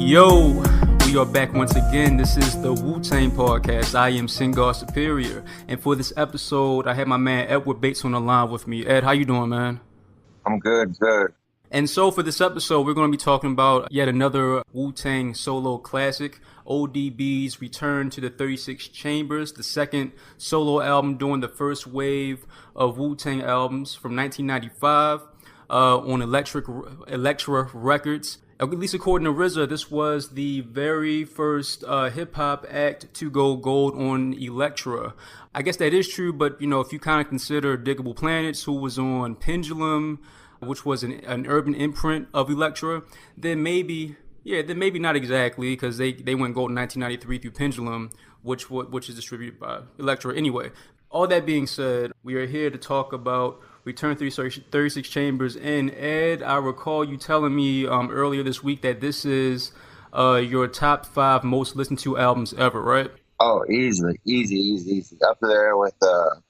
Yo, we are back once again. This is the Wu-Tang podcast. I am Singar Superior, and for this episode, I have my man Edward Bates on the line with me. Ed, how you doing, man? I'm good. And so for this episode, we're going to be talking about yet another Wu-Tang solo classic, O.D.B's return to the 36 Chambers, the second solo album during the first wave of Wu-Tang albums from 1995 on Elektra Records. At least according to RZA, this was the very first hip-hop act to go gold on Elektra. I guess that is true, but if you kind of consider Diggable Planets, who was on Pendulum, which was an urban imprint of Elektra, then maybe not exactly, because they went gold in 1993 through Pendulum, which is distributed by Elektra. Anyway, all that being said, we are here to talk about Return 36 Chambers. And Ed, I recall you telling me earlier this week that this is your top 5 most listened to albums ever, right? Oh, easy. Up there with the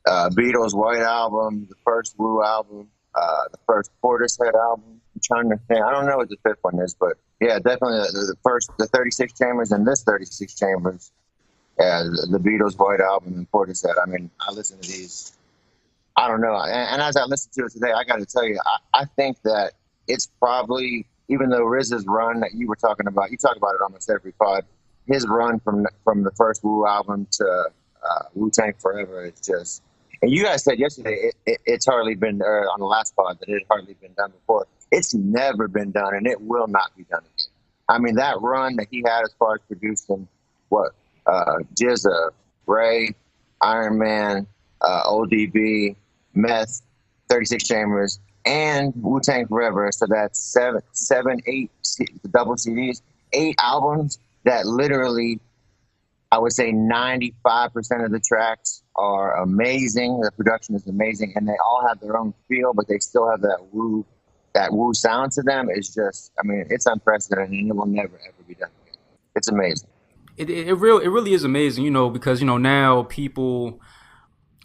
Beatles' White Album, the first Wu album, the first Portishead album. I'm trying to think. I don't know what the fifth one is, but yeah, definitely the 36 Chambers and this 36 Chambers. Yeah, the Beatles' White Album and Portishead. I mean, I listen to these. I don't know. And as I listen to it today, I got to tell you, I think that it's probably, even though RZA's run that you were talking about, you talk about it almost every pod, his run from the first Wu album to Wu-Tang Forever, it's just, and you guys said yesterday, it's hardly been, on the last pod, that it had hardly been done before. It's never been done, and it will not be done again. I mean, that run that he had as far as producing, GZA, Ray, Iron Man, O.D.B., Meth, 36 Chambers, and Wu-Tang Forever. So that's 8 double CDs, 8 albums that literally, I would say 95% of the tracks are amazing. The production is amazing, and they all have their own feel, but they still have that Wu sound to them. It's just, I mean, it's unprecedented, and it will never, ever be done again. It's amazing. It really is amazing, because, now people,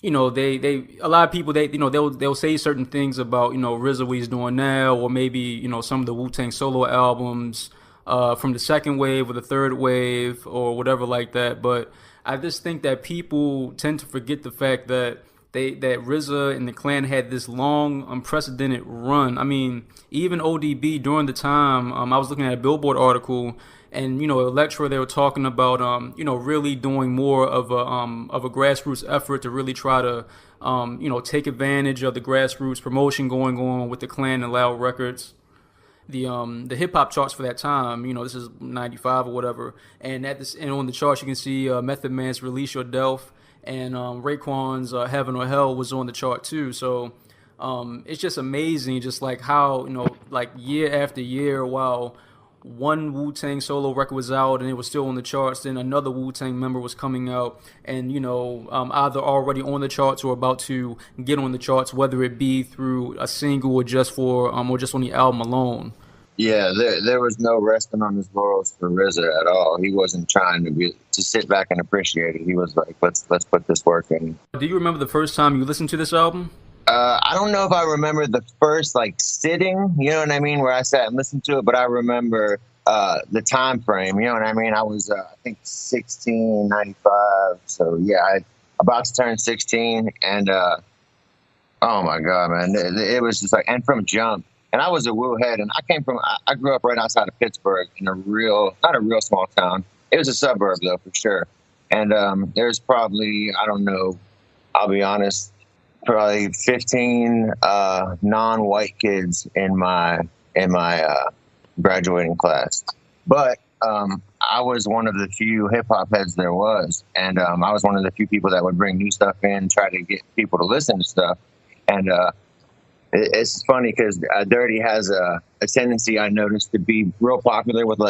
a lot of people, they'll say certain things about, RZA, what he's doing now, or maybe, some of the Wu-Tang solo albums from the second wave or the third wave or whatever like that. But I just think that people tend to forget the fact that that RZA and the Clan had this long, unprecedented run. I mean, even O.D.B. during the time, I was looking at a Billboard article, and Elektra, they were talking about really doing more of a grassroots effort to really try to take advantage of the grassroots promotion going on with the Clan and Loud Records. The hip hop charts for that time, this is 95 or whatever, and on the charts you can see Method Man's Release Your Death, and Raekwon's Heaven or Hell was on the chart too. So it's just amazing, just like how like year after year, while one Wu-Tang solo record was out and it was still on the charts, then another Wu-Tang member was coming out and either already on the charts or about to get on the charts, whether it be through a single or just on the album alone. Yeah, there was no resting on his laurels for RZA at all. He wasn't trying to sit back and appreciate it. He was like, let's put this work in. Do you remember the first time you listened to this album? I don't know if I remember the first sitting, you know what I mean, where I sat and listened to it, but I remember the time frame, you know what I mean. I was I think 16, 95, so yeah, I about to turn 16, and oh my god, man, it was just like, and from jump. And I was a Wu head, and I grew up right outside of Pittsburgh in not a real small town. It was a suburb though, for sure. And there's probably, I don't know, I'll be honest, probably 15 non-white kids in my graduating class. But I was one of the few hip hop heads there was, and I was one of the few people that would bring new stuff in, try to get people to listen to stuff. And it's funny because Dirty has a tendency, I noticed, to be real popular with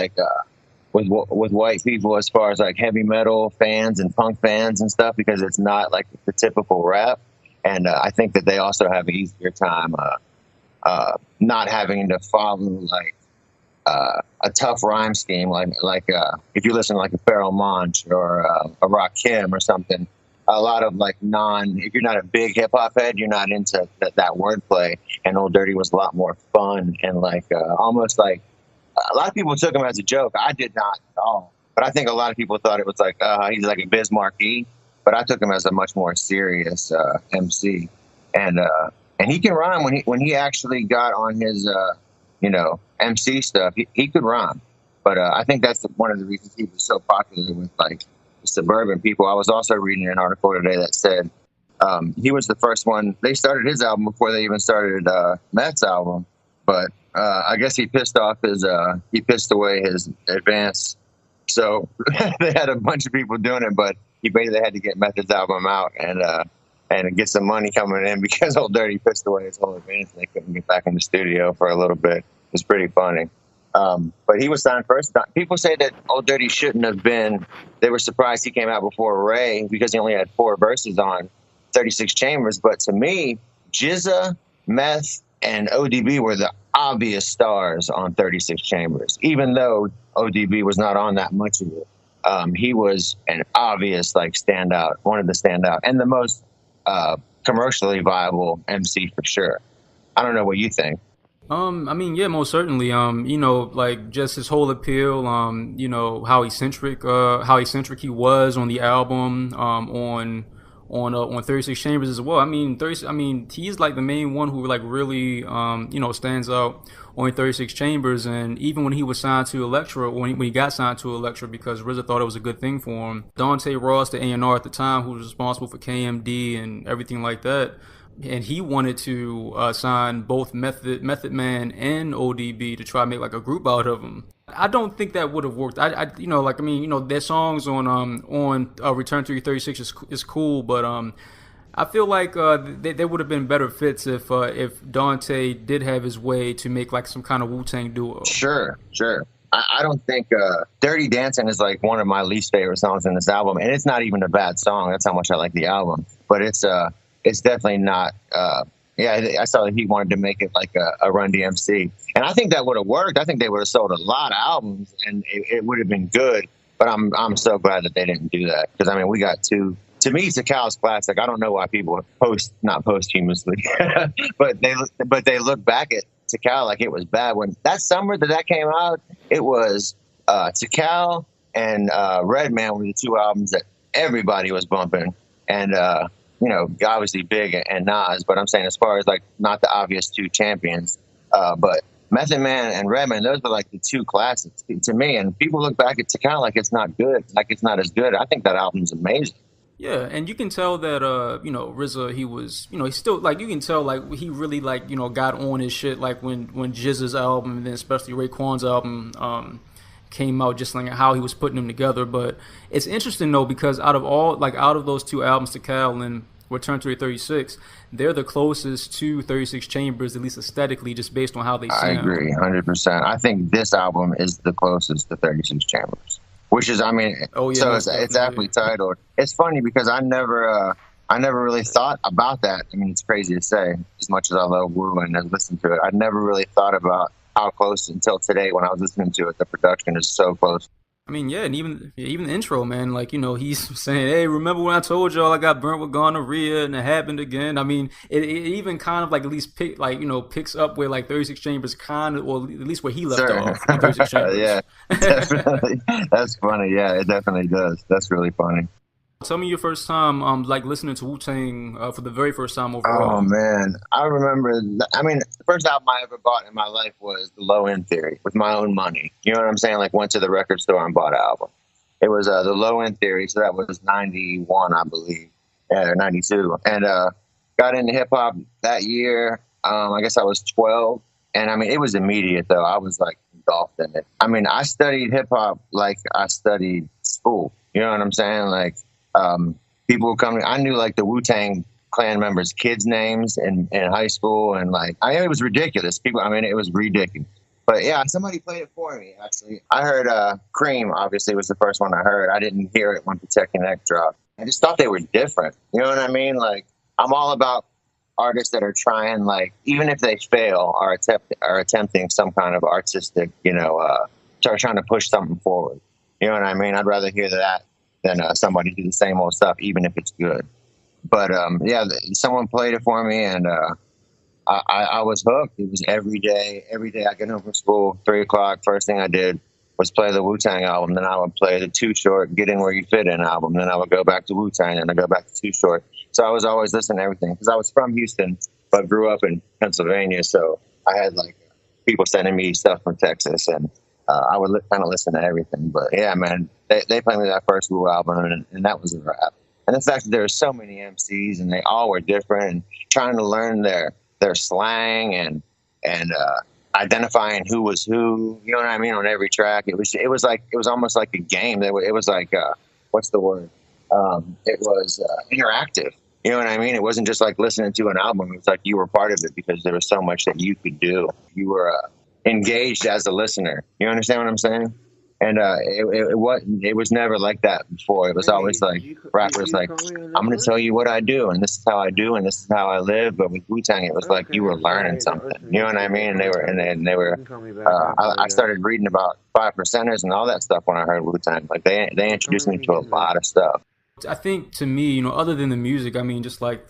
with white people as far as heavy metal fans and punk fans and stuff, because it's not like the typical rap. And I think that they also have an easier time not having to follow a tough rhyme scheme, if you listen to a Pharoah Monch or a Rakim or something. A lot of if you're not a big hip hop head, you're not into that wordplay. And Old Dirty was a lot more fun and almost A lot of people took him as a joke. I did not at all. But I think a lot of people thought it was like he's like a Biz Markie. But I took him as a much more serious MC, and and he can rhyme when he actually got on his MC stuff. He could rhyme, but I think that's one of the reasons he was so popular with like the suburban people. I was also reading an article today that said he was the first one. They started his album before they even started Matt's album, but I guess he pissed away his advance. So they had a bunch of people doing it, but he basically had to get Method's album out and get some money coming in because Old Dirty pissed away his whole advance and they couldn't get back in the studio for a little bit. It was pretty funny. But he was signed first. People say that Old Dirty shouldn't have been. They were surprised he came out before Ray because he only had 4 verses on 36 Chambers. But to me, Jizza, Meth, and ODB were the obvious stars on 36 Chambers, even though ODB was not on that much of it. He was an obvious standout, one of the standout, and the most commercially viable MC for sure. I don't know what you think. I mean, yeah, most certainly. Like just his whole appeal. How eccentric he was on the album. On 36 Chambers as well. I mean, he's like the main one who like really, stands out on 36 Chambers. And even when he was signed to Elektra, when he got signed to Elektra, because RZA thought it was a good thing for him, Dante Ross, the A&R at the time, who was responsible for KMD and everything like that, and he wanted to sign both Method Man and ODB to try to make like a group out of them. I don't think that would have worked. Their songs on Return to 36 is cool, but I feel like they would have been better fits if Dante did have his way to make like some kind of Wu-Tang duo. Sure. I don't think Dirty Dancing is like one of my least favorite songs in this album, and it's not even a bad song. That's how much I like the album, but it's definitely not. I saw that he wanted to make it like a Run DMC, and I think that would have worked. I think they would have sold a lot of albums, and it would have been good. But I'm so glad that they didn't do that, because I mean we got two. To me, it's a Cal's classic. I don't know why people not posthumously, but they look back at Tikal like it was bad. When that summer that came out, it was Tikal and Redman were the 2 albums that everybody was bumping, and obviously Big and Nas, but I'm saying as far as like not the obvious 2 champions, but Method Man and Redman, those were like the 2 classics to me. And people look back at Tikal like it's not good, like it's not as good. I think that album's amazing. Yeah, and you can tell that RZA, he was, he's still like, you can tell like he really like got on his shit like when Jizza's album, and then especially Raekwon's album came out, just like how he was putting them together. But it's interesting though, because out of those 2 albums, to Cal and Return to 36, they're the closest to 36 Chambers, at least aesthetically, just based on how they sound. I agree 100%. I think this album is the closest to 36 Chambers, which is, I mean, so it's aptly titled. It's funny because I never really thought about that. I mean, it's crazy to say, as much as I love Wu and have listened to it, I never really thought about how close until today when I was listening to it. The production is so close. I mean, yeah, and even the intro, man, like, he's saying, hey, remember when I told y'all I got burnt with gonorrhea and it happened again? I mean, it even kind of like at least picks up where like 36 Chambers kind of, or at least where he left off in 36 Chambers. Yeah, definitely. That's funny. Yeah, it definitely does. That's really funny. Tell me your first time, like listening to Wu-Tang for the very first time overall. Oh man, I remember. The first album I ever bought in my life was The Low End Theory with my own money. You know what I'm saying? Like went to the record store and bought an album. It was The Low End Theory, so that was 91, I believe, or 92, and got into hip hop that year. I guess I was 12, and I mean it was immediate though. I was like engulfed in it. I mean, I studied hip hop like I studied school. You know what I'm saying? Like. People would come. I knew like the Wu-Tang Clan members' kids' names in high school, and like it was ridiculous. It was ridiculous. But yeah, somebody played it for me. Actually, I heard Cream. Obviously, was the first one I heard. I didn't hear it when Protect Connect dropped. I just thought they were different. You know what I mean? Like I'm all about artists that are trying, like even if they fail, are attempting some kind of artistic, trying to push something forward. You know what I mean? I'd rather hear that than somebody do the same old stuff, even if it's good. But someone played it for me, and I was hooked. It was every day. Every day I get home from school, 3 o'clock. First thing I did was play the Wu-Tang album. Then I would play the Too Short, Get In Where You Fit In album. Then I would go back to Wu-Tang, and I go back to Too Short. So I was always listening to everything because I was from Houston, but grew up in Pennsylvania. So I had like people sending me stuff from Texas, and I would kind of listen to everything. But yeah, man, they played me that first Wu album, and that was a wrap. And the fact that there were so many MCs and they all were different, and trying to learn their slang and identifying who was who, you know what I mean, on every track. It was almost like a game. It was like what's the word? It was interactive. You know what I mean? It wasn't just like listening to an album. It was like you were part of it because there was so much that you could do. You were engaged as a listener. You understand what I'm saying? And it was never like that before. It was always like rappers like, I'm going to tell you what I do, and this is how I do, and this is how I live. But with Wu-Tang, it was like you were learning something. You know what I mean? And they were. I started reading about 5%ers and all that stuff when I heard Wu-Tang. Like they introduced me to a lot of stuff. I think to me, other than the music, I mean, just like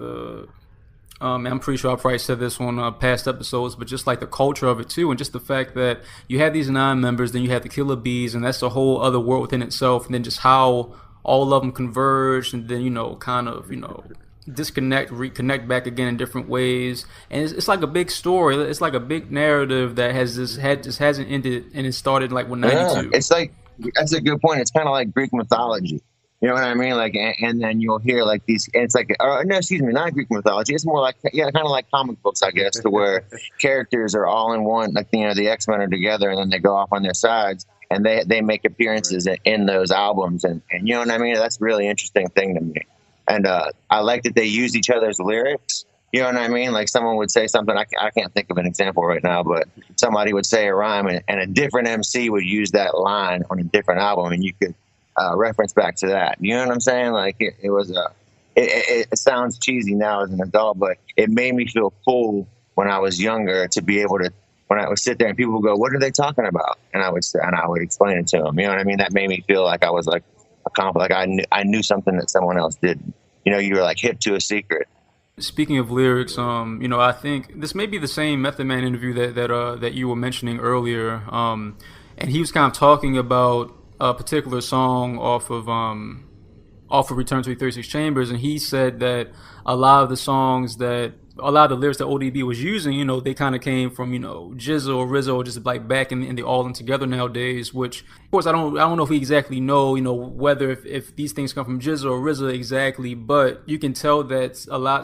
I'm pretty sure I probably said this on past episodes, but just like the culture of it too, and just the fact that you have these 9 members, then you have the Killer Bees, and that's a whole other world within itself, and then just how all of them converge, and then kind of disconnect, reconnect back again in different ways, and it's like a big story. It's like a big narrative that just hasn't ended, and it started like with '92. Yeah, it's like that's a good point. It's kind of like Greek mythology. You know what I mean? Like, and then you'll hear like these. It's like, no, excuse me, not Greek mythology. It's more like, yeah, kind of like comic books, I guess, to where characters are all in one. Like, the X-Men are together, and then they go off on their sides, and they make appearances in those albums, and you know what I mean? That's a really interesting thing to me. And I like that they use each other's lyrics. You know what I mean? Like someone would say something. I can't think of an example right now, but somebody would say a rhyme, and a different MC would use that line on a different album, and you could reference back to that. You know what I'm saying? Like it sounds cheesy now as an adult, but it made me feel cool when I was younger to be able to, when I would sit there and people would go, what are they talking about? And I would explain it to them. You know what I mean? That made me feel like I was like accomplished, like I knew something that someone else didn't. You were like hip to a secret. Speaking of lyrics, I think this may be the same Method Man interview that you were mentioning earlier, and he was kind of talking about a particular song off of Return to the 36 Chambers, and he said that a lot of the lyrics that ODB was using, they kind of came from, Jizza or Rizzo, or just like back in the All In Together nowadays, which of course I don't know if we exactly know, whether if these things come from Jizza or Rizzo exactly, but you can tell that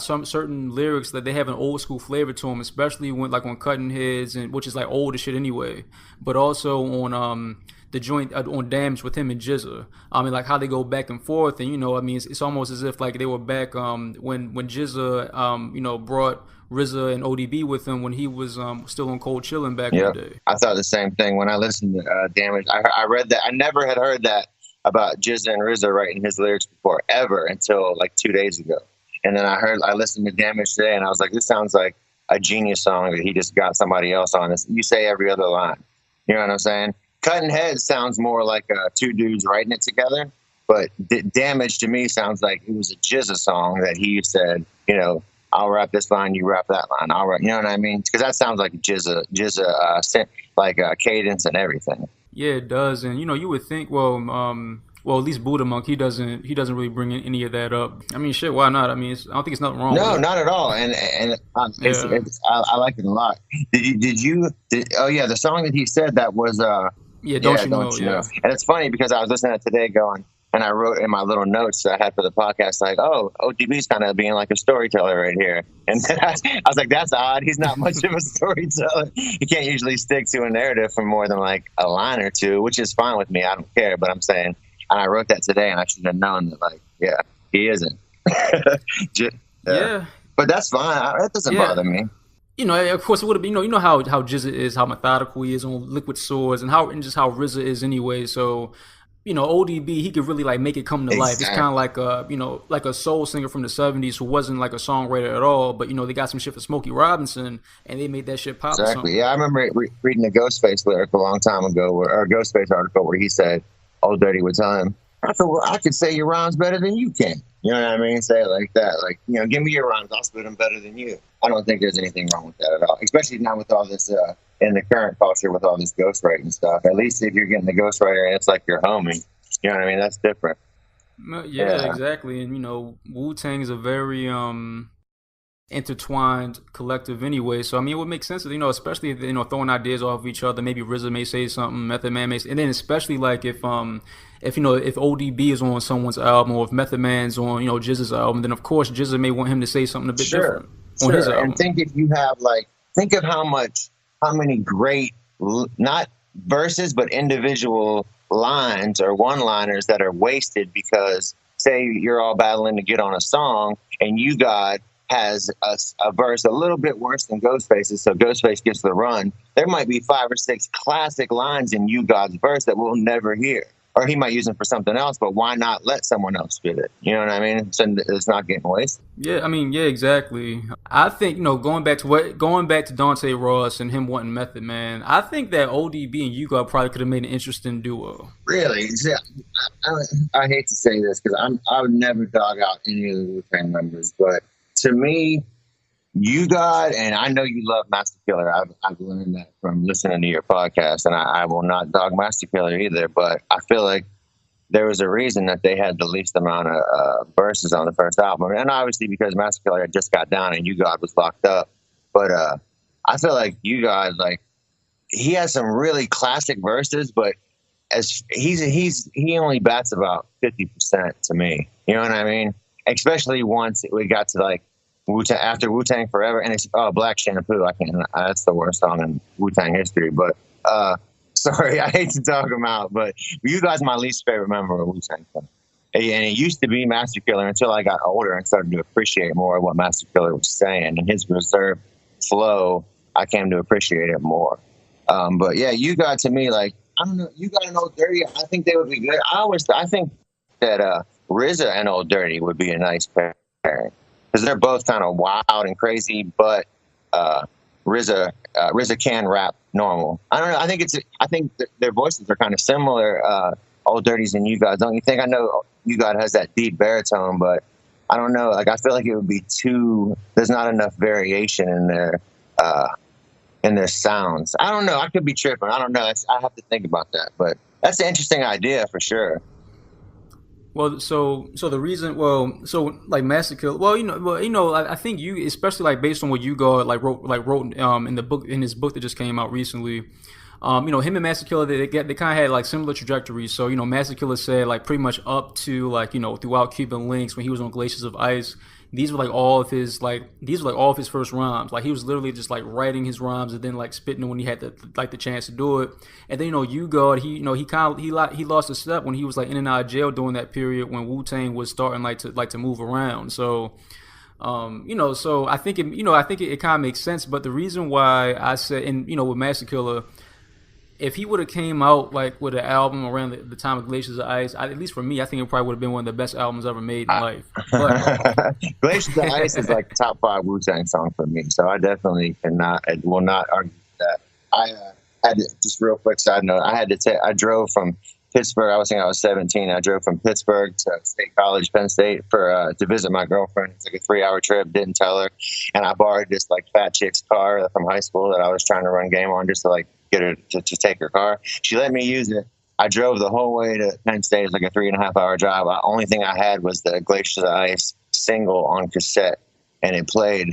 some certain lyrics that they have an old school flavor to them, especially when like on Cutting Heads, and which is like old as shit anyway, but also on the joint on Damage with him and Jizza. I mean, like how they go back and forth, and it's almost as if like they were back when Jizza brought RZA and O.D.B with him when he was still on Cold Chillin' back in the day. I thought the same thing when I listened to Damage. I read that. I never had heard that about Jizza and RZA writing his lyrics before ever until like 2 days ago. And then I listened to Damage today, and I was like, this sounds like a genius song that he just got somebody else on. You say every other line. You know what I'm saying? Cutting Heads sounds more like two dudes writing it together, but Damage to me sounds like it was a Jizza song that he said, I'll rap this line, you rap that line. I'll rap, you know what I mean? Because that sounds like Jizza like cadence and everything. Yeah, it does, and you would think, well, at least Buddha Monk, he doesn't really bring in any of that up. I mean, shit, why not? I mean, I don't think it's nothing wrong. No, with it. Not at all. And I like it a lot. Oh yeah, the song that he said that was Don't You Know. And it's funny because I was listening to it today going, and I wrote in my little notes that I had for the podcast, like, oh, ODB's kind of being like a storyteller right here. And then I was like, that's odd. He's not much of a storyteller. He can't usually stick to a narrative for more than like a line or two, which is fine with me. I don't care. But I'm saying, and I wrote that today, and I should have known that, like, yeah, he isn't. Yeah. But that's fine. That doesn't bother me. Of course, it would have been, you know how Jizza is, how methodical he is on Liquid Swords, and just how RZA is anyway. So, ODB, he could really like make it come to life. It's kind of like a soul singer from the 70s who wasn't like a songwriter at all, but they got some shit for Smokey Robinson, and they made that shit pop. Exactly. Yeah, I remember reading a Ghostface lyric a long time ago, or a Ghostface article where he said, "Old Dirty would tell him, I could say your rhymes better than you can. You know what I mean? Say it like that. Like, give me your rhymes. I'll spit them better than you. I don't think there's anything wrong with that at all. Especially now with all this, in the current culture with all this ghostwriting stuff. At least if you're getting the ghostwriter and it's like your homie, you know what I mean? That's different. Well, yeah, Yeah, exactly. And Wu-Tang is a very intertwined collective anyway. So I mean, it would make sense, especially if, throwing ideas off of each other. Maybe RZA may say something, Method Man may, say, and then especially like if ODB is on someone's album or if Method Man's on Jizz's album, then of course Jizza may want him to say something a bit sure, different on his sure. And album. think if you have think of how many great, not verses, but individual lines or one-liners that are wasted because, say, you're all battling to get on a song, and you got has a verse a little bit worse than Ghostface's, so Ghostface gets the run. There might be 5 or 6 classic lines in You God's verse that we'll never hear. Or he might use them for something else, but why not let someone else spit it? You know what I mean? So it's not getting wasted. Yeah, I mean, yeah, exactly. I think going back to Dante Ross and him wanting Method Man. I think that ODB and Yuga probably could have made an interesting duo. Really? See, I hate to say this because I would never dog out any of the Wu-Tang members, but to me, you got, and I know you love Master Killer. I've learned that from listening to your podcast, and I will not dog Master Killer either. But I feel like there was a reason that they had the least amount of verses on the first album, and obviously because Master Killer had just got down and You God was locked up. But I feel like You God, like, he has some really classic verses, but as he only bats about 50% to me. You know what I mean? Especially once we got to like Wu-Tang, after Wu-Tang Forever, and it's Black Shampoo. I can't. That's the worst song in Wu-Tang history. But sorry, I hate to talk him out, but You Guys my least favorite member of Wu-Tang. And it used to be Master Killer until I got older and started to appreciate more of what Master Killer was saying and his reserved flow. I came to appreciate it more. But yeah, You Got to me, like, I don't know, You Got an Old Dirty. I think they would be good. I think that RZA and Old Dirty would be a nice pairing because they're both kind of wild and crazy, but RZA can rap normal. I don't know. I think their voices are kind of similar. Old Dirty's and You Got, don't you think? I know You Got has that deep baritone, but I don't know. Like, I feel like it would be too. There's not enough variation in their sounds. I don't know. I could be tripping. I don't know. I have to think about that. But that's an interesting idea for sure. Well, so the reason, so like Massacre, I think you, especially like based on what you got wrote in the book in his book that just came out recently. Him and Massacre, they kind of had like similar trajectories. So Massacre said like pretty much up to like throughout Cuban Links when he was on Glaciers of Ice. These were like all of his first rhymes. Like he was literally just like writing his rhymes and then like spitting them when he had the chance to do it. And then You God, he lost a step when he was like in and out of jail during that period when Wu-Tang was starting to move around. So so I think it kind of makes sense. But the reason why I said, and with Massacre, if he would have came out like with an album around the time of Glaciers of Ice, at least for me, I think it probably would have been one of the best albums ever made in life. But Glaciers of Ice is like the top 5 Wu-Tang song for me. So I definitely will not argue with that. I had to, just real quick side note, I drove from Pittsburgh. I was 17. I drove from Pittsburgh to State College, Penn State, for to visit my girlfriend. It's like a 3-hour trip. Didn't tell her, and I borrowed this like fat chick's car from high school that I was trying to run game on just to like get her to take her car. She let me use it. I drove the whole way to Penn State. It's like a 3.5-hour drive. The only thing I had was the Glaciers of Ice single on cassette, and it played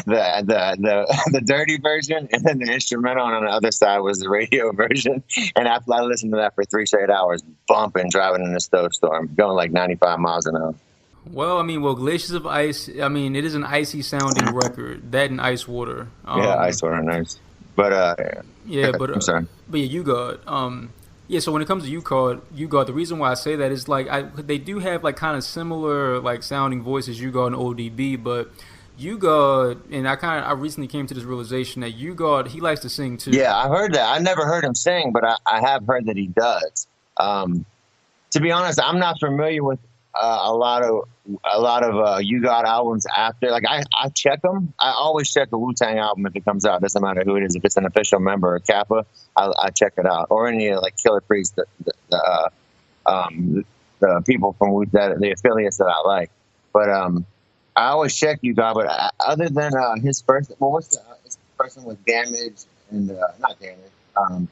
the dirty version, and then the instrumental on the other side was the radio version. And after I listened to that for 3 straight hours, bumping, driving in a snowstorm, going like 95 miles an hour. Glaciers of Ice. I mean, it is an icy sounding record. That and Ice Water. Yeah, Ice Water, nice. But yeah, I'm sorry. But yeah, You God. Yeah, so when it comes to You God, the reason why I say that is like they do have like kind of similar like sounding voices, You God and ODB, but You God, and I recently came to this realization that You God, he likes to sing too. Yeah, I heard that. I never heard him sing, but I have heard that he does. To be honest, I'm not familiar with a lot of You Got albums after. Like I check them. I always check a Wu-Tang album if it comes out. Doesn't matter who it is. If it's an official member or Kappa, I check it out. Or any like Killer Priest, the the people from that the affiliates that I like. But I always check you guys. But other than his first, well, what's the person with damage and not damage?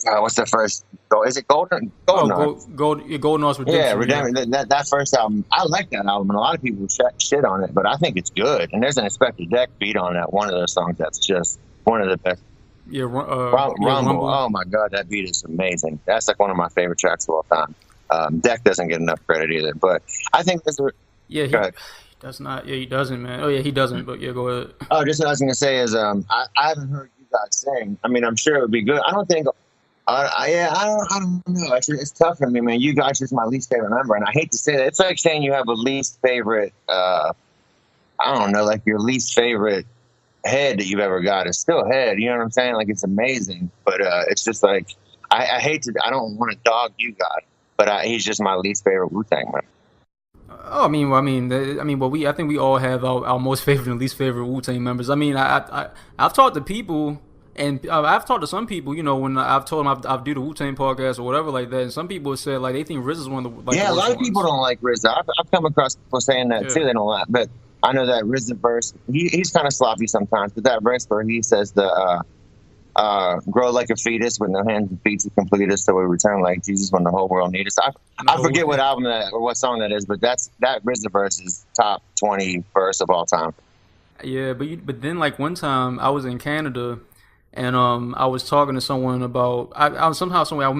Uh, what's the first? Is it Golden? Oh, Golden Arms. Golden Arms Yeah, Redemption. Yeah. Redemption. That first album, I like that album, and a lot of people shit on it, but I think it's good. And there's an Inspector Deck beat on that. One of those songs that's just one of the best. Yeah, Rumble. Oh my God, that beat is amazing. That's like one of my favorite tracks of all time. Deck doesn't get enough credit either, but I think this. Yeah, he does not. Yeah, he doesn't, man. Oh yeah, he doesn't. But yeah, go ahead. Oh, just what I was gonna say is, I haven't heard you guys sing. I mean, I'm sure it would be good. I don't think. I don't know. It's tough for me, man. You guys is my least favorite member, and I hate to say that. It's like saying you have a least favorite. I don't know, like your least favorite head that you've ever got. It's still head. You know what I'm saying? Like it's amazing, but it's just like I hate to. I don't want to dog you guys, but he's just my least favorite Wu-Tang member. Oh, I think we all have our most favorite and least favorite Wu-Tang members. I mean, I've talked to people, and I've talked to some people, when I've told them I've do the Wu-Tang podcast or whatever like that, and some people have said like they think Riz is one of the yeah. A lot of people don't like RZA. I've come across people saying that too. They don't like, but I know that RZA verse. He's kind of sloppy sometimes, but that verse where he says grow like a fetus with no hands and feet to complete us, so we return like Jesus when the whole world needs us. I forget what album that or what song that is, but that RZA verse is top 20 verse of all time. Yeah, but then like one time I was in Canada, and I was talking to someone about I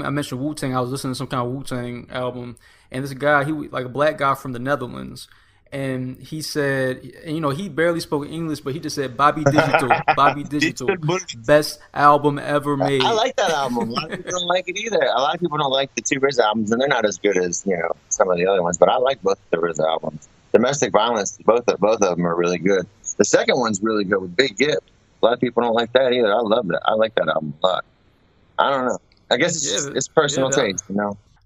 mentioned Wu-Tang. I was listening to some kind of Wu-Tang album, and this guy, he like a black guy from the Netherlands, and he said, he barely spoke English, but he just said Bobby Digital, Bobby Digital, best album ever made. I like that album. A lot of people don't like it either. A lot of people don't like the two RZA albums, and they're not as good as some of the other ones. But I like both the RZA albums. Domestic Violence, both of them are really good. The second one's really good with Big Gipp. A lot of people don't like that either. I love that. I like that album a lot. I don't know. I guess it's personal taste,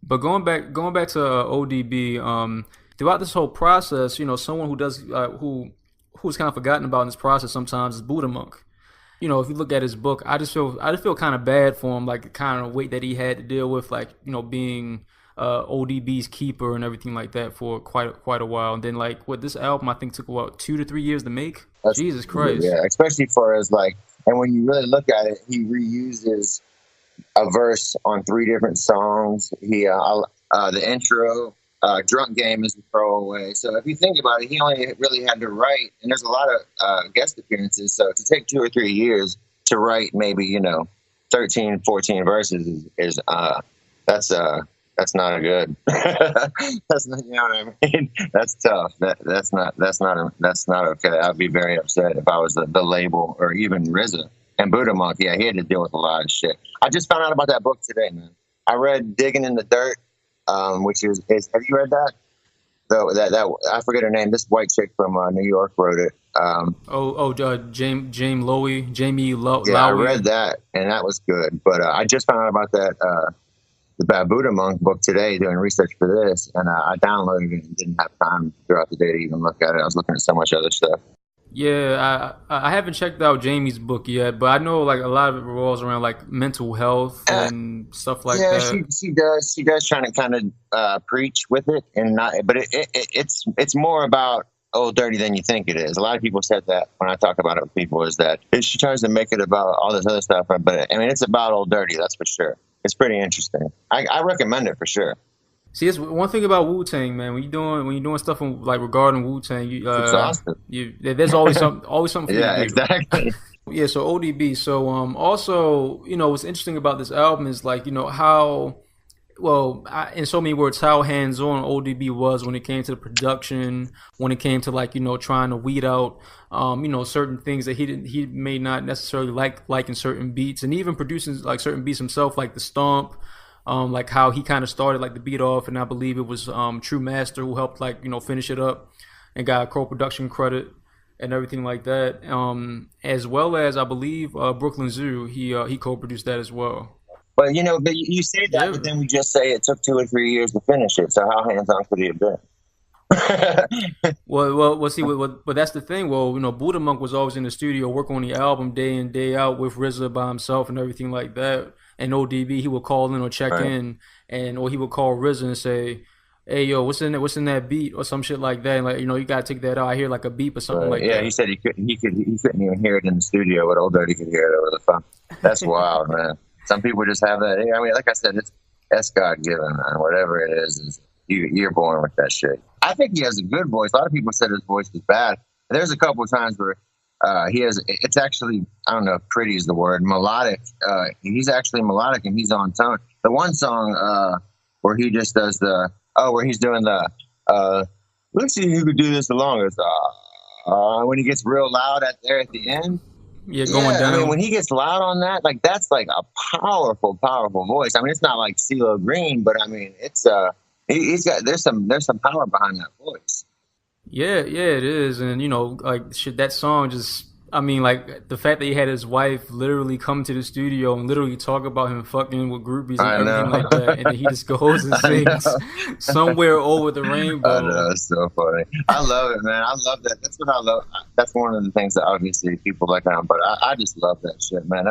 But going back to ODB, throughout this whole process, someone who's kind of forgotten about in this process sometimes is Buddha Monk. If you look at his book, I just feel kind of bad for him, like the kind of weight that he had to deal with, like being ODB's keeper and everything like that for quite a while. And then like with this album, I think took about 2 to 3 years to make. Jesus Christ. Yeah, especially for his and when you really look at it, he reuses a verse on 3 different songs. He the intro. Drunk Game is a throwaway. So if you think about it, he only really had to write, and there's a lot of guest appearances. So to take 2 or 3 years to write maybe 13, 14 verses is that's not a good. That's not, what I mean. That's tough. That's not okay. I'd be very upset if I was the label or even RZA and Buddha Monk. Yeah, he had to deal with a lot of shit. I just found out about that book today, man. I read Digging in the Dirt. Which is have you read that? So that I forget her name. This white chick from New York wrote it. Jamie Lowy. Yeah, I read that, and that was good. But I just found out about that the Buddha Monk book today, doing research for this, and I downloaded it and didn't have time throughout the day to even look at it. I was looking at so much other stuff. Yeah, I haven't checked out Jamie's book yet, but I know like a lot of it revolves around like mental health and stuff like that. Yeah, she does trying to kind of preach with it, and not, but it's more about Old Dirty than you think it is. A lot of people said that when I talk about it with people, is that she tries to make it about all this other stuff, but I mean it's about Old Dirty, that's for sure. It's pretty interesting. I recommend it for sure. See, it's one thing about Wu-Tang, man. When you're doing stuff like regarding Wu-Tang, there's always something for you to do. Exactly. Yeah, so ODB. So also, what's interesting about this album is like, how, in so many words, how hands-on ODB was when it came to the production, when it came to like, trying to weed out, certain things that he may not necessarily like in certain beats, and even producing like certain beats himself, like the Stomp. Like how he kind of started like the beat off, and I believe it was True Master who helped like finish it up and got a co-production credit and everything like that. As well as I believe Brooklyn Zoo, he co-produced that as well. But but you say that, but then we just say it took 2 or 3 years to finish it. So how hands-on could he have been? See, but that's the thing. Buddha Monk was always in the studio working on the album day in day out with RZA by himself and everything like that. and ODB, he would call in or check Right. in, and or he would call RZA and say, "Hey, yo, what's in that beat?" or some shit like that. And like, you got to take that out. I hear like a beep or something like Yeah, he that. said he couldn't even hear it in the studio, but Old Dirty could hear it over the phone. That's wild, man. Some people just have that. I mean, like I said, that's God given, man. Whatever it is you're born with that shit. I think he has a good voice. A lot of people said his voice was bad. There's a couple of times where he has. It's actually, I don't know if pretty is the word, melodic. He's actually melodic and he's on tone. The one song where he just does where he's doing let's see who could do this the longest. When he gets real loud at the end. Yeah, going Yeah, I mean, down. when he gets loud on that, like that's like a powerful, powerful voice. I mean, it's not like CeeLo Green, but I mean, he's got there's some power behind that voice. Yeah, yeah, it is, and like shit, that song just. I mean, like the fact that he had his wife literally come to the studio and literally talk about him fucking with groupies and I everything know, like that, and then he just goes and I sings know, "Somewhere Over the I Rainbow." know. It's so funny. I love it, man. I love that. That's what I love. That's one of the things that obviously people like him, but I just love that shit, man.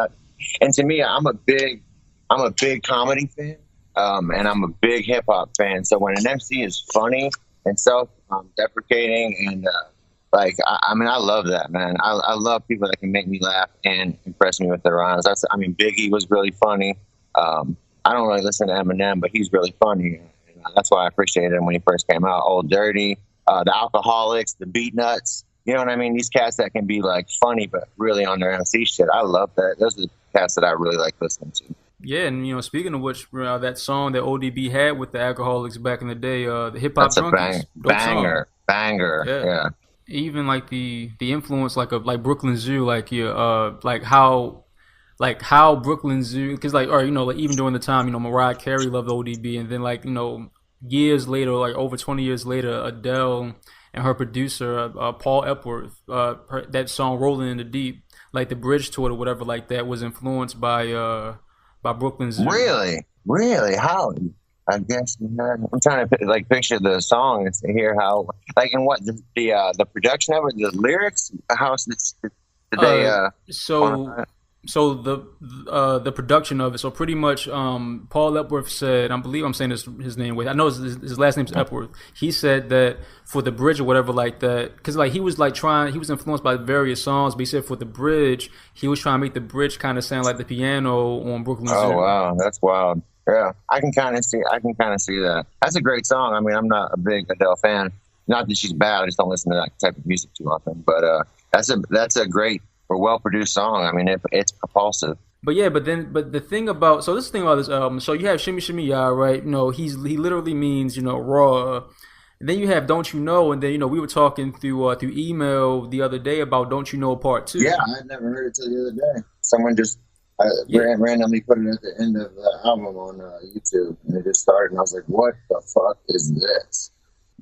And to me, I'm a big comedy fan, and I'm a big hip hop fan. So when an MC is funny and self deprecating and I mean, I love that, man. I love people that can make me laugh and impress me with their rhymes. I mean, Biggie was really funny. I don't really listen to Eminem, but he's really funny. And that's why I appreciated him when he first came out. Old Dirty, the Alcoholics, the Beat Nuts. You know what I mean? These cats that can be like funny, but really on their MC shit. I love that. Those are the cats that I really like listening to. Yeah, and speaking of which, that song that ODB had with the Alcoholics back in the day, the Hip Hop That's a Junkies, dope song. banger. Yeah, Yeah. even like the influence like Brooklyn Zoo, like yeah, like how Brooklyn Zoo, because like or like even during the time Mariah Carey loved ODB, and then like years later, like over 20 years later, Adele and her producer Paul Epworth, that song "Rolling in the Deep," like the bridge to it or whatever like that, was influenced by Brooklyn Zoo. Really? How? I guess I'm trying to like picture the song and to hear how, like, and what the production of it, the lyrics, did they Uh, so quantify it? so the production of it. So pretty much, Paul Epworth said, I believe I'm saying his name with. I know his last name's Epworth. He said that for the bridge or whatever like that, because like he was like he was influenced by various songs, but he said for the bridge, he was trying to make the bridge kind of sound like the piano on Brooklyn Oh Zoo. wow, that's wild. Yeah, I can kind of see that. That's a great song. I mean, I'm not a big Adele fan. Not that she's bad. I just don't listen to that type of music too often. But that's a great or well produced song. I mean, it's propulsive. But yeah, but the thing about so this is the thing about this album. So you have Shimmy Shimmy Ya, right? He literally means raw. And then you have Don't You Know, and then we were talking through email the other day about Don't You Know Part Yeah, Two. I'd never heard it till the other day. Someone just Yeah. randomly put it at the end of the album on YouTube, and it just started, and I was like, "What the fuck is this?"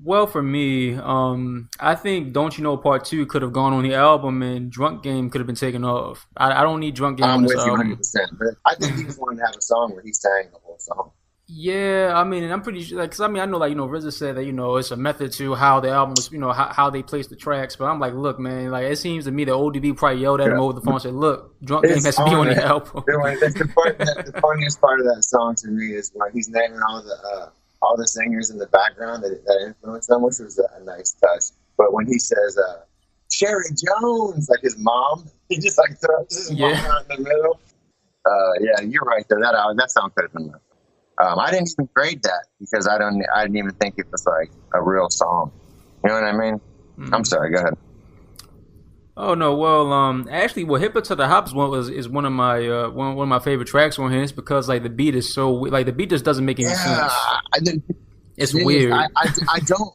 Well, for me, I think Don't You Know Part Two could have gone on the album, and Drunk Game could have been taken off. I don't need Drunk Game on I'm this with you album. 100%. But I think he just wanted to have a song where he sang the whole song. Yeah, I mean, and I'm pretty sure, like, cause I mean, I know, like, RZA said that, it's a method to how the album was, how they place the tracks. But I'm like, look, man, like, it seems to me that ODB probably yelled at him Yeah, over the phone and said, look, Drunk Game it's has to be on on it. the album. That's the funniest part of that song to me is when he's naming all the singers in the background that influenced them, which was a nice touch. But when he says Sherry Jones, like his mom, he just like throws his mom Yeah. out in the middle. Yeah, you're right there. That song could have been left. I didn't even grade that because I didn't even think it was like a real song. You know what I mean? I'm sorry. Go ahead. Oh no, well, actually, well, "Hipper to the Hops" is one of my one of my favorite tracks on here. It's because like the beat is so like the beat just doesn't make any Yeah, sense. I did. It's Thing is, weird. I don't.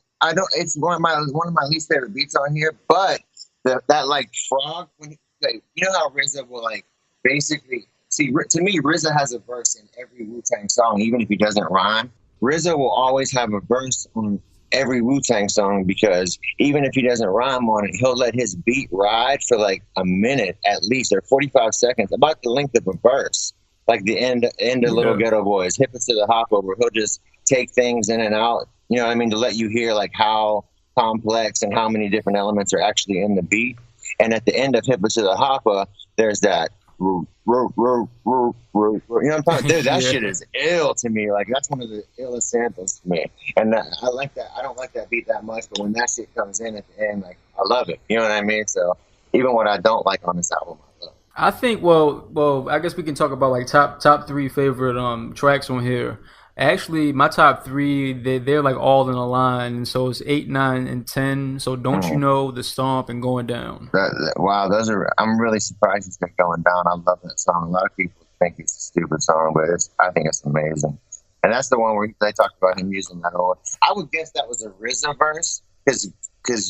It's one of my least favorite beats on here. But that like frog when like, you know how RZA will like basically see to me RZA has a verse in every Wu-Tang song, even if he doesn't rhyme. RZA will always have a verse on every Wu-Tang song because even if he doesn't rhyme on it, he'll let his beat ride for like a minute at least or 45 seconds, about the length of a verse. Like the end of Little Yeah. Ghetto Boys, Hip It to the Hop Over. He'll just take things in and out. You know what I mean? To let you hear like how complex and how many different elements are actually in the beat. And at the end of Hip It to the Hopper, there's that Woo, woo, woo, woo, woo, woo. You know what I'm talking? Dude, that Yeah. shit is ill to me. Like that's one of the illest samples to me. And I like that. I don't like that beat that much, but when that shit comes in at the end, like I love it. You know what I mean? So even what I don't like on this album, I love. I think well, I guess we can talk about like top three favorite tracks on here. Actually, my top three they're like all in a line, and so it's 8, 9, and 10. So don't you Mm. know the stomp and going down. Wow, those are. I'm really surprised it's been going down. I love that song. A lot of people think it's a stupid song, but I think it's amazing. And that's the one where they talked about him using that old. I would guess that was a RZA verse because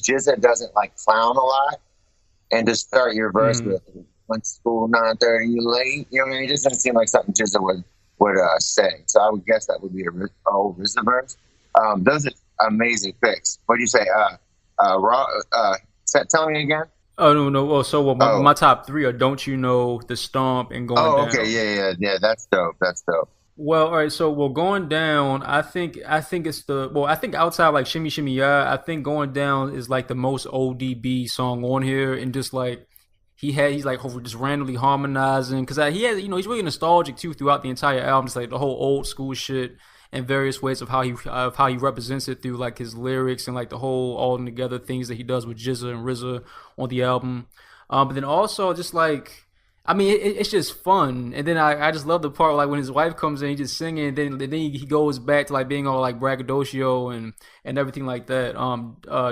Jizza doesn't like clown a lot, and to start your verse Mm. with "Went to school 9:30, you late." You know what I mean? It just doesn't seem like something Jizza would say. So I would guess that would be a old RZA verse. Those are amazing picks. What do you say? Raw. Tell me again. Oh no. Well, so well, my Oh, top three are don't you know the stomp and going oh, okay, down. yeah. That's dope. That's dope. Well, all right. So, well, going down. I think it's the well. I think outside like Shimmy Shimmy Ya. I think going down is like the most ODB song on here, and just like he's like just randomly harmonizing because he has he's really nostalgic too throughout the entire album. It's like the whole old school shit and various ways of how he represents it through like his lyrics and like the whole all together things that he does with Jizza and RZA on the album. But then also just like I mean, it's just fun, and then I just love the part like when his wife comes in, he just singing, and then he goes back to like being all like braggadocio and everything like that.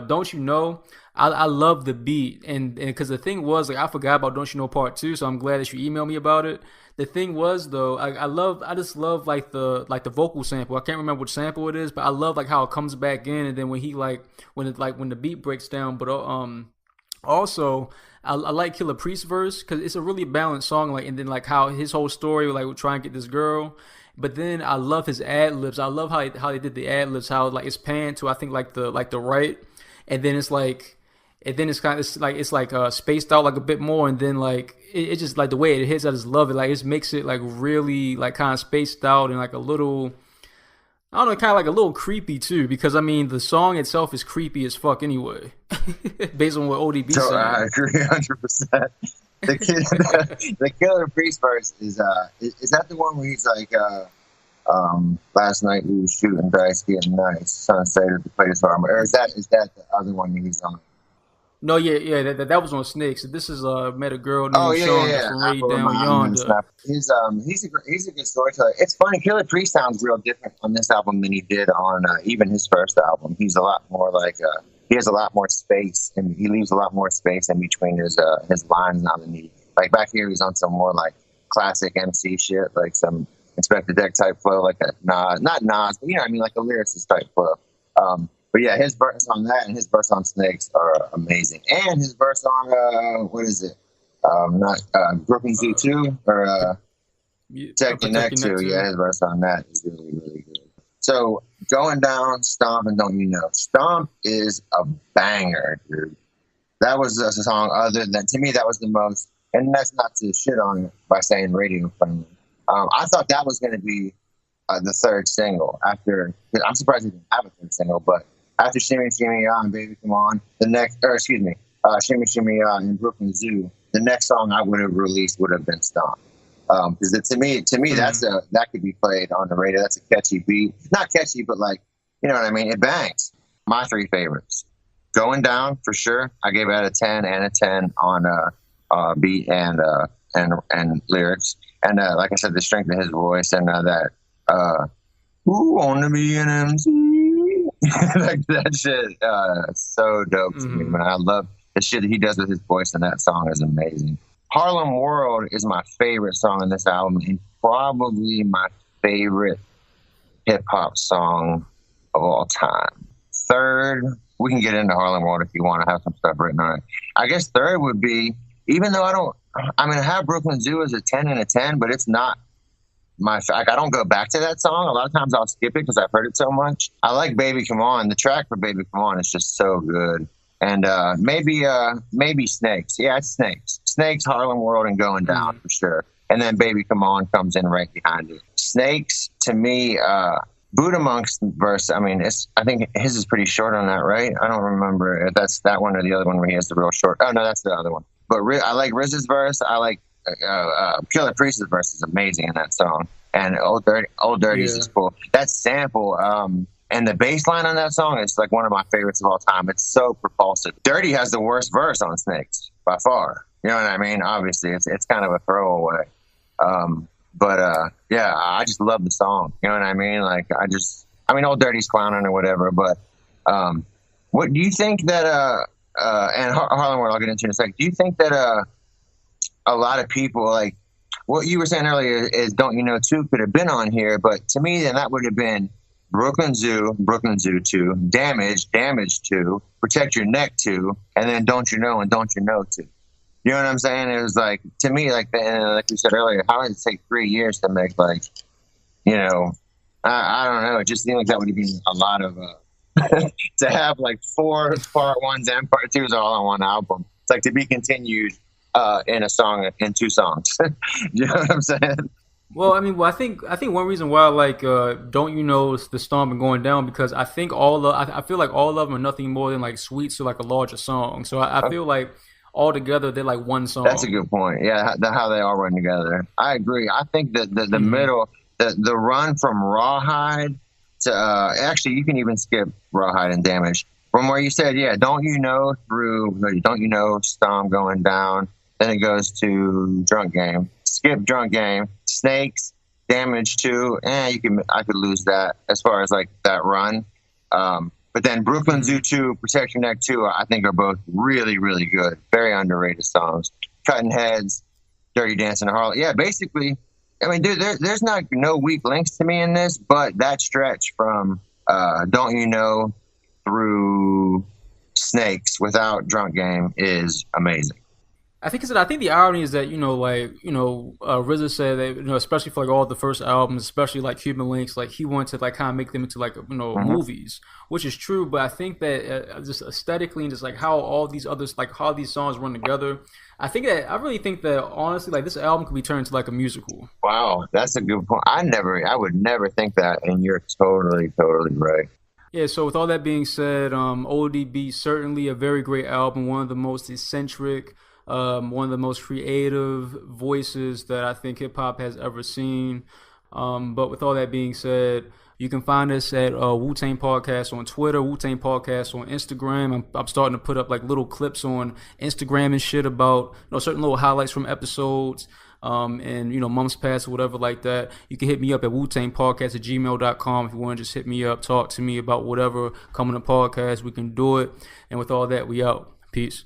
Don't you know? I love the beat, and because the thing was like I forgot about Don't You Know Part Two, so I'm glad that you emailed me about it. The thing was though, I just love like the vocal sample. I can't remember which sample it is, but I love like how it comes back in, and then when he like when the beat breaks down, but also, I like Killer Priest verse because it's a really balanced song. Like, and then like how his whole story, like, would try and get this girl. But then I love his ad libs. I love how they did the ad libs. How like it's panned to I think like the right, and then it's like, and then it's like spaced out like a bit more, and then like it's just like the way it hits. I just love it. Like it just makes it like really like kind of spaced out and like a little I don't know, kind of like a little creepy too, because I mean the song itself is creepy as fuck anyway, based on what ODB So I saying. agree 100%. The kid, the Killer Priest verse is that the one where he's like, last night we were shooting dice, getting nice, sunset at the place farm, or is that the other one that he's on? No, yeah, that was on Snakes. This is met a girl Oh named yeah, yeah, Shonda yeah. from Ray Apple of Down my eye and Yonder. snap. He's a good storyteller. It's funny. Killer Priest sounds real different on this album than he did on even his first album. He's a lot more like he has a lot more space and he leaves a lot more space in between his lines now than he like back here. He's on some more like classic MC shit, like some Inspector Deck type flow, like a Nas, not Nas, but you know what I mean, like a lyricist type flow. But yeah, his verse on that and his verse on Snakes are amazing. And his verse on what is it? Not Brooklyn Zoo 2 or Tech Your Protect Neck Your Neck 2. too. Yeah, his verse on that is really, really good. So going down, Stomp and Don't You Know. Stomp is a banger, dude. That was a song other than, to me, that was the most, and that's not to shit on it by saying radio friendly. I thought that was going to be the third single after, I'm surprised he didn't have a third single, but after Shimmy Shimmy Ya and Baby Come On, the next, or excuse me, Shimmy Shimmy Ya and Brooklyn Zoo, the next song I would have released would have been Stomp. Because to me, Mm. that could be played on the radio. That's a catchy beat, not catchy, but like you know what I mean. It bangs. My three favorites, Going Down for sure. I gave it a 10 and a 10 on beat and lyrics, and like I said, the strength of his voice and that who wanna be an MC, like that shit. So dope to me, Hmm. man. I love the shit that he does with his voice, and that song is amazing. Harlem World is my favorite song on this album and probably my favorite hip hop song of all time. Third, we can get into Harlem World if you want to have some stuff written on it. I guess third would be, even though I have Brooklyn Zoo as a 10 and a 10, but it's not like I don't go back to that song. A lot of times I'll skip it because I've heard it so much. I like Baby Come On. The track for Baby Come On is just so good. And maybe Snakes. Yeah, it's Snakes. Snakes, Harlem World, and Going Down Hmm. for sure. And then Baby Come On comes in right behind it. Snakes, to me, Buddha Monk's verse, I think his is pretty short on that, right? I don't remember if that's that one or the other one where he has the real short. Oh, no, that's the other one. But I like Riz's verse. I like Killer Priest's verse is amazing in that song, and Old Dirty's Yeah. just cool. That sample, and the bass line on that song is like one of my favorites of all time. It's so propulsive. Dirty has the worst verse on Snakes by far. You know what I mean? Obviously, it's kind of a throwaway. But yeah, I just love the song. You know what I mean? Like I mean, Old Dirty's clowning or whatever. But what do you think that? And Harlem World, I'll get into in a second. Do you think that a lot of people like what you were saying earlier is Don't You Know 2 could have been on here, but to me, then that would have been Brooklyn Zoo 2, Damage 2, Protect Your Neck 2, and then Don't You Know and Don't You Know 2. You know what I'm saying? It was like, to me, like like you said earlier, how did it take 3 years to make like, you know, I don't know. It just seemed like that would have been a lot of, to have like 4 part ones and part twos all on one album. It's like to be continued in a song, in 2 songs. You know what I'm saying? Well, I mean, I think one reason why like don't you know the storm been going down because I think I feel like all of them are nothing more than like suites to like a larger song. So I feel like all together they're like one song. That's a good point. Yeah, how they all run together. I agree. I think that the middle, the run from Rawhide to actually you can even skip Rawhide and Damage from where you said, yeah, Don't You Know through Don't You Know Storm going down. Then it goes to Drunk Game. Skip Drunk Game. Snakes, Damage 2. I could lose that as far as like that run. But then Brooklyn Zoo 2, Protect Your Neck 2, I think are both really, really good. Very underrated songs. Cutting Heads, Dirty Dancing in Harlem. Yeah, basically, I mean, dude, there's no weak links to me in this, but that stretch from Don't You Know through Snakes without Drunk Game is amazing. I think the irony is that RZA said that especially for like all the first albums, especially like Cuban Links, like he wanted to like kind of make them into like movies, which is true. But I think that just aesthetically and just like how all these others like how these songs run together, I really think that honestly like this album could be turned into like a musical. Wow, that's a good point. I would never think that, and you're totally, totally right. Yeah, so with all that being said, ODB certainly a very great album, one of the most eccentric, one of the most creative voices that I think hip hop has ever seen. But with all that being said, you can find us at Wu-Tang Podcast on Twitter, Wu-Tang Podcast on Instagram. I'm starting to put up like little clips on Instagram and shit about certain little highlights from episodes. And months past or whatever like that. You can hit me up at WuTangPodcast@gmail.com if you want to just hit me up, talk to me about whatever coming to podcast. We can do it. And with all that, we out. Peace.